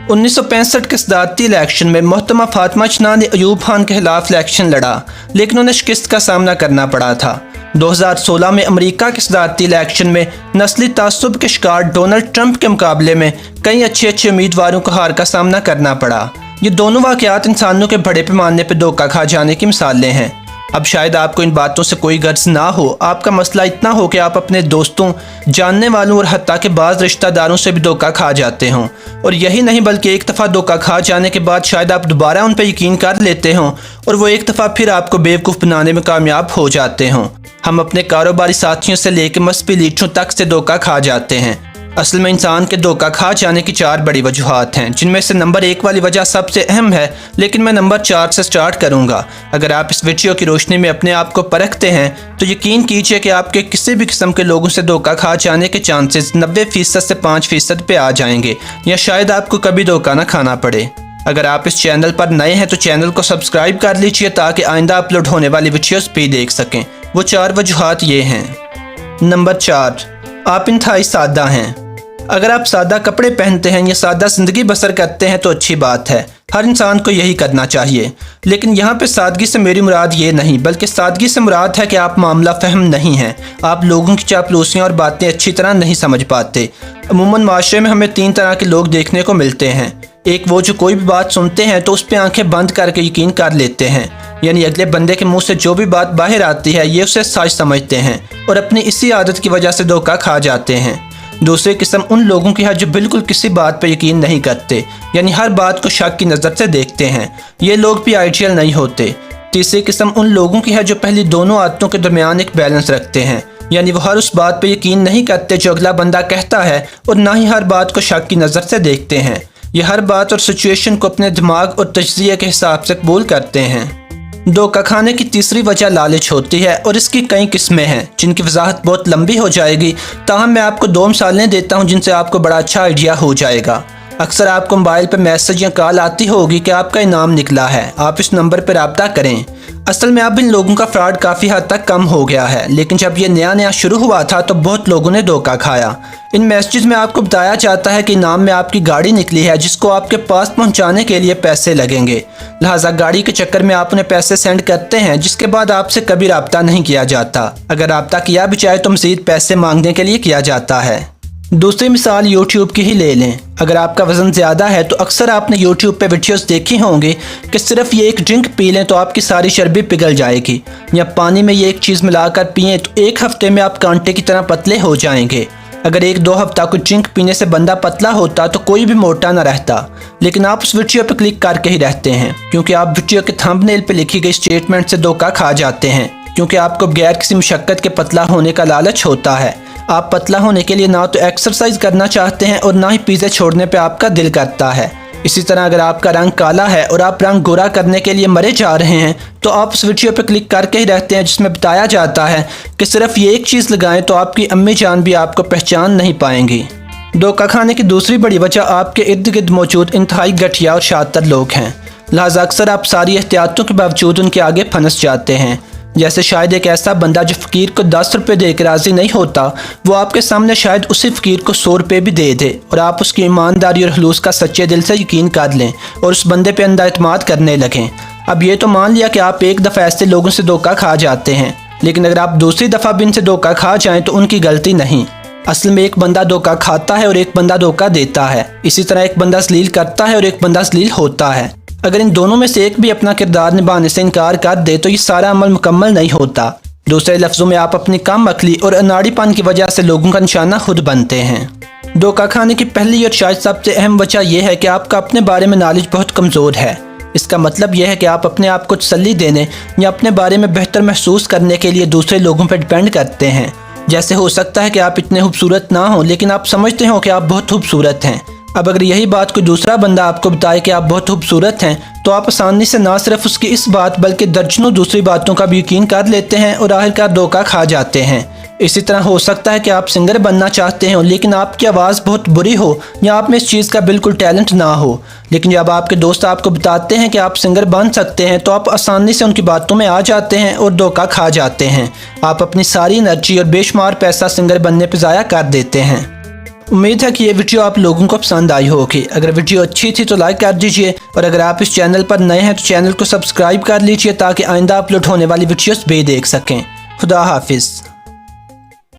1965 के सदारती इलेक्शन में मोहतरमा फातिमा चना ने अयूब खान के खिलाफ इलेक्शन लड़ा, लेकिन उन्हें शिकस्त का सामना करना पड़ा था। 2016 में अमेरिका के सदारती इलेक्शन में नस्ली तासुब के शिकार डोनाल्ड ट्रंप के मुकाबले में कई अच्छे उम्मीदवारों को हार का सामना करना पड़ा। ये दोनों वाक़यात इंसानों के बड़े पैमाने पर धोखा खा जाने की मिसालें हैं। अब शायद आपको इन बातों से कोई गर्ज ना हो, आपका मसला इतना हो कि आप अपने दोस्तों, जानने वालों और हत्ता के बाज़ रिश्तेदारों से भी धोखा खा जाते हों, और यही नहीं बल्कि एक दफ़ा धोखा खा जाने के बाद शायद आप दोबारा उन पर यकीन कर लेते हों और वो एक दफ़ा फिर आपको बेवकूफ़ बनाने में कामयाब हो जाते हों। हम अपने कारोबारी साथियों से लेकर मजहबी लीडरों तक से धोखा खा जाते हैं। असल में इंसान के धोखा खा जाने की 4 बड़ी वजूहात हैं, जिनमें से नंबर 1 वाली वजह सबसे अहम है, लेकिन मैं नंबर 4 से स्टार्ट करूंगा। अगर आप इस वीडियो की रोशनी में अपने आप को परखते हैं तो यकीन कीजिए कि आपके किसी भी किस्म के लोगों से धोखा खा जाने के चांसेस 90% से 5% पे आ जाएंगे, या शायद आपको कभी धोखा ना खाना पड़े। अगर आप इस चैनल पर नए हैं तो चैनल को सब्सक्राइब कर लीजिए ताकि आइंदा अपलोड होने वाली वीडियोस भी देख सकें। वो 4 वजूहात ये हैं। नंबर 4, आप इंतहाई सादा हैं। अगर आप सादा कपड़े पहनते हैं या सादा ज़िंदगी बसर करते हैं तो अच्छी बात है, हर इंसान को यही करना चाहिए। लेकिन यहाँ पे सादगी से मेरी मुराद ये नहीं, बल्कि सादगी से मुराद है कि आप मामला फहम नहीं हैं, आप लोगों की चापलूसियाँ और बातें अच्छी तरह नहीं समझ पाते। अमूमन माशरे में हमें 3 तरह के लोग देखने को मिलते हैं। एक वो जो कोई भी बात सुनते हैं तो उस पर आंखें बंद करके यकीन कर लेते हैं, यानी अगले बंदे के मुंह से जो भी बात बाहर आती है ये उसे सच समझते हैं और अपनी इसी आदत की वजह से धोखा खा जाते हैं। दूसरी किस्म उन लोगों की है जो बिल्कुल किसी बात पर यकीन नहीं करते, यानी हर बात को शक की नज़र से देखते हैं। ये लोग भी आइडियल नहीं होते। तीसरी किस्म उन लोगों की है जो पहली दोनों आदतों के दरमियान एक बैलेंस रखते हैं, यानी वो हर उस बात पर यकीन नहीं करते जो अगला बंदा कहता है और ना ही हर बात को शक की नज़र से देखते हैं। ये हर बात और सिचुएशन को अपने दिमाग और तजज़िये के हिसाब से कबूल करते हैं। धोखा खाने की तीसरी वजह लालच होती है और इसकी कई किस्में हैं जिनकी वजाहत बहुत लंबी हो जाएगी, ताहम मैं आपको 2 मिसालें देता हूं जिनसे आपको बड़ा अच्छा आइडिया हो जाएगा। अक्सर आपको मोबाइल पर मैसेज या कॉल आती होगी कि आपका इनाम निकला है, आप इस नंबर पर रब्ता करें। असल में अब इन लोगों का फ्रॉड काफ़ी हद तक कम हो गया है, लेकिन जब ये नया शुरू हुआ था तो बहुत लोगों ने धोखा खाया। इन मैसेज में आपको बताया जाता है कि इनाम में आपकी गाड़ी निकली है जिसको आपके पास पहुंचाने के लिए पैसे लगेंगे, लिहाजा गाड़ी के चक्कर में आप उन्हें पैसे सेंड करते हैं, जिसके बाद आपसे कभी रब्ता नहीं किया जाता। अगर रब्ता किया भी जाए तो मज़ीद पैसे मांगने के लिए किया जाता है। दूसरी मिसाल यूट्यूब की ही ले लें। अगर आपका वज़न ज़्यादा है तो अक्सर आपने यूट्यूब पे वीडियोस देखी होंगी कि सिर्फ ये एक ड्रिंक पी लें तो आपकी सारी चर्बी पिघल जाएगी, या पानी में ये एक चीज़ मिलाकर पिएं तो 1 हफ्ते में आप कांटे की तरह पतले हो जाएंगे। अगर 1-2 हफ्ता को ड्रिंक पीने से बंदा पतला होता तो कोई भी मोटा ना रहता, लेकिन आप उस वीडियो पर क्लिक करके ही रहते हैं क्योंकि आप वीडियो के थंबनेल पर लिखी गई स्टेटमेंट से धोखा खा जाते हैं, क्योंकि आपको बगैर किसी मुशक्कत के पतला होने का लालच होता है। आप पतला होने के लिए ना तो एक्सरसाइज करना चाहते हैं और ना ही पिज़्ज़ा छोड़ने पे आपका दिल करता है। इसी तरह अगर आपका रंग काला है और आप रंग गोरा करने के लिए मरे जा रहे हैं तो आप उस वीडियो पर क्लिक करके ही रहते हैं जिसमें बताया जाता है कि सिर्फ ये एक चीज़ लगाएं तो आपकी अम्मी जान भी आपको पहचान नहीं पाएंगी। धोखा खाने की दूसरी बड़ी वजह आपके इर्द गिर्द मौजूद इंतहाई घटिया और शातिर लोग हैं, लिहाजा अक्सर आप सारी एहतियातों के बावजूद उनके आगे फंस जाते हैं। जैसे शायद एक ऐसा बंदा जो फ़कीर को 10 रुपये दे कर राज़ी नहीं होता, वो आपके सामने शायद उसी फ़कीर को 100 रुपये भी दे दे और आप उसकी ईमानदारी और खलूस का सच्चे दिल से यकीन कर लें और उस बंदे पे अंधा एतमाद करने लगें। अब ये तो मान लिया कि आप एक दफ़ा ऐसे लोगों से धोखा खा जाते हैं, लेकिन अगर आप दूसरी दफ़ा भी इनसे धोखा खा जाएँ तो उनकी गलती नहीं। असल में एक बंदा धोखा खाता है और एक बंदा धोखा देता है। इसी तरह एक बंदा ज़लील करता है और एक बंदा ज़लील होता है। अगर इन दोनों में से एक भी अपना किरदार निभाने से इनकार कर दे तो ये सारा अमल मुकम्मल नहीं होता। दूसरे लफ्ज़ों में आप अपनी कम अक्ली और अनाड़ीपन की वजह से लोगों का निशाना खुद बनते हैं। धोखा खाने की पहली और शायद सबसे अहम वजह यह है कि आपका अपने बारे में नॉलेज बहुत कमज़ोर है। इसका मतलब यह है कि आप अपने आप को तसल्ली देने या अपने बारे में बेहतर महसूस करने के लिए दूसरे लोगों पर डिपेंड करते हैं। जैसे हो सकता है कि आप इतने खूबसूरत ना हो लेकिन आप समझते हो कि आप बहुत खूबसूरत हैं। अब अगर यही बात कोई दूसरा बंदा आपको बताए कि आप बहुत खूबसूरत हैं तो आप आसानी से ना सिर्फ उसकी इस बात बल्कि दर्जनों दूसरी बातों का भी यकीन कर लेते हैं और आखिरकार धोखा खा जाते हैं। इसी तरह हो सकता है कि आप सिंगर बनना चाहते हो लेकिन आपकी आवाज़ बहुत बुरी हो या आप में इस चीज़ का बिल्कुल टैलेंट ना हो, लेकिन जब आपके दोस्त आपको बताते हैं कि आप सिंगर बन सकते हैं तो आप आसानी से उनकी बातों में आ जाते हैं और धोखा खा जाते हैं। आप अपनी सारी एनर्जी और बेशुमार पैसा सिंगर बनने पर ज़ाया कर देते हैं। امید ہے کہ یہ ویڈیو آپ لوگوں کو پسند آئی ہوگی۔ اگر ویڈیو اچھی تھی تو لائک کر دیجئے، اور اگر آپ اس چینل پر نئے ہیں تو چینل کو سبسکرائب کر لیجئے تاکہ آئندہ اپلوڈ ہونے والی ویڈیوز بھی دیکھ سکیں۔ خدا حافظ۔